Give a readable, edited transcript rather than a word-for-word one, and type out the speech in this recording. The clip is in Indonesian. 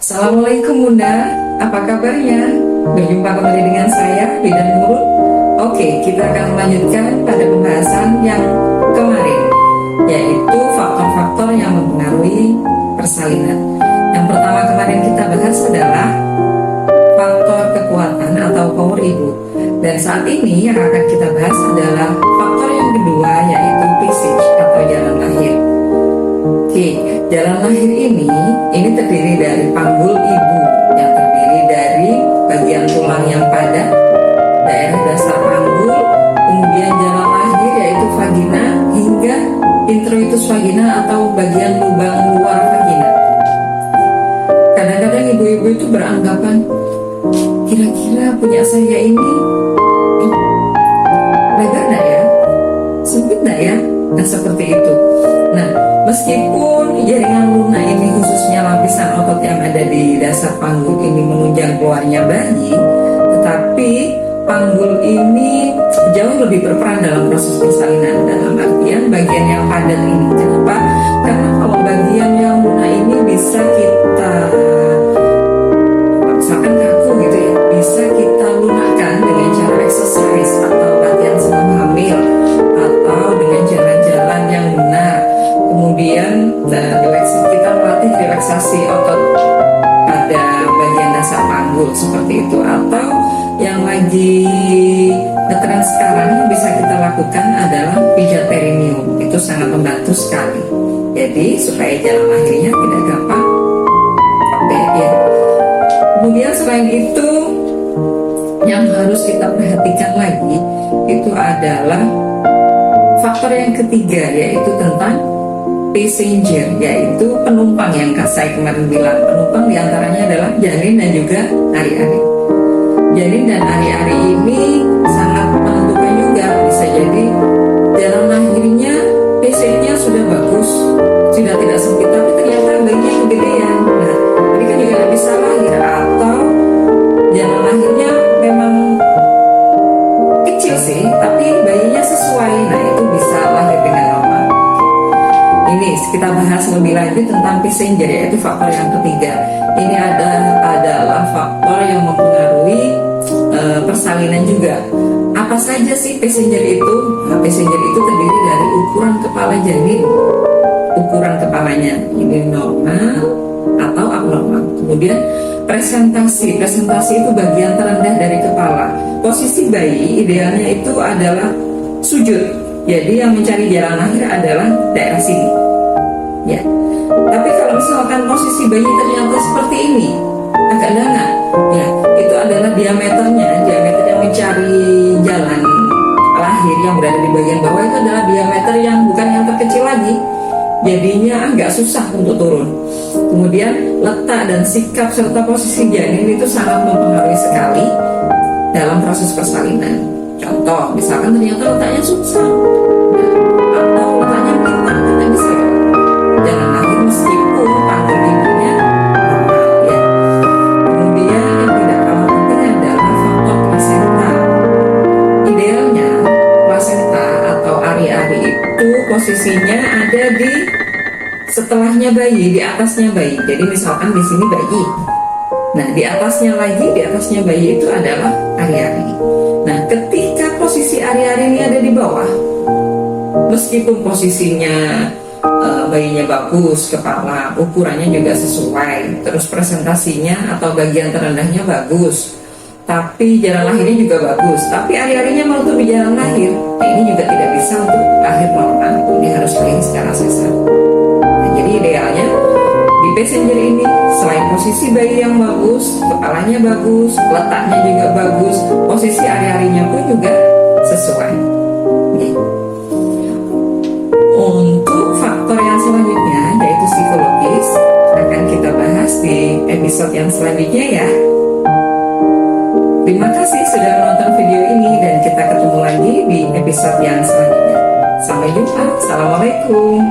Assalamualaikum Bunda, apa kabarnya? Berjumpa kembali dengan saya, Bidan Nurul. Oke, kita akan melanjutkan pada pembahasan yang kemarin, yaitu faktor-faktor yang mempengaruhi persalinan. Yang pertama kemarin kita bahas adalah faktor kekuatan atau power ibu. Dan saat ini yang akan kita bahas adalah faktor yang kedua, yaitu PCH atau jalan lahir. Oke, jalan lahir ini terdiri dari panggul ibu yang terdiri dari bagian tulang yang padat, daerah dasar panggul, kemudian jalan lahir yaitu vagina hingga introitus vagina atau bagian lubang luar vagina. Kadang-kadang ibu-ibu itu beranggapan, kira-kira punya saya ini lebar nggak ya? Sempit nggak ya? Nah seperti itu. Nah, meskipun jaringan lunak ini khususnya lapisan otot yang ada di dasar panggul ini menunjang keluarnya bayi, tetapi panggul ini jauh lebih berperan dalam proses persalinan, dalam artian bagian yang padat ini. Kenapa? Karena kalau bagian yang lunak ini bisa kita, misalkan kaku gitu ya, bisa kita lunakkan dengan cara exercise atau latihan sebelum hamil atau dengan jalan-jalan yang benar. Kemudian kita melatih relaksasi otot pada bagian dasar panggul seperti itu. Atau yang lagi ngetren sekarang yang bisa kita lakukan adalah pijat perineum. Itu sangat membantu sekali. Jadi supaya jalan lahirnya tidak gampang robek ya. Kemudian selain itu yang harus kita perhatikan lagi itu adalah faktor yang ketiga, yaitu tentang passenger, yaitu penumpang yang saya kemarin bilang. Penumpang diantaranya adalah janin dan juga ari-ari. Janin dan ari-ari ini sangat menentukan juga. Bisa jadi jalan lahirnya, passenger-nya sudah bagus, sudah tidak sempit, tapi ternyata bayinya kegedean. Nah, ini kan juga bisa lahir. Atau jalan lahirnya memang kecil sih, tapi bayinya sesuai. Nah, itu bisa lahir dengan normal. Ini kita bahas lebih lanjut tentang passenger, yaitu faktor yang ketiga. Ini adalah faktor yang mempengaruhi persalinan juga. Apa saja sih passenger itu? Nah, passenger itu terdiri dari ukuran kepala janin. Ukuran kepalanya ini normal atau abnormal. Kemudian presentasi itu bagian terendah dari kepala. Posisi bayi idealnya itu adalah sujud. Jadi yang mencari jalan lahir adalah daerah sini. Ya. Tapi kalau misalkan posisi bayi ternyata seperti ini, agak dana, ya, itu adalah diameter yang mencari jalan lahir yang berada di bagian bawah itu adalah diameter yang bukan yang terkecil lagi. Jadinya agak susah untuk turun. Kemudian letak dan sikap serta posisi janin itu sangat mempengaruhi sekali dalam proses persalinan. Contoh, misalkan ternyata letaknya susah, atau letaknya melintang, kita bisa jalan lahir meskipun panggul ibunya normal ya. Kemudian yang tidak kalah penting adalah faktor plasenta. Idealnya plasenta atau ari-ari itu posisinya ada di setelahnya bayi, di atasnya bayi. Jadi misalkan di sini bayi, nah di atasnya bayi itu adalah ari-ari. Nah ketika posisi ari-ari ini ada di bawah, meskipun posisinya bayinya bagus, kepala ukurannya juga sesuai, terus presentasinya atau bagian terendahnya bagus, tapi jalan lahirnya juga bagus, tapi ari-arinya menutupi jalan lahir, nah ini juga tidak bisa untuk lahir normal. Ini harus lahir secara sesar. Nah, jadi idealnya di passenger ini selain posisi bayi yang bagus, kepalanya bagus, letaknya juga bagus, posisi ari-arinya pun juga sesuai. Nih. Untuk faktor yang selanjutnya yaitu psikologis, akan kita bahas di episode yang selanjutnya ya. Terima kasih sudah menonton video ini dan kita ketemu lagi di episode yang selanjutnya. Sampai jumpa. Assalamualaikum.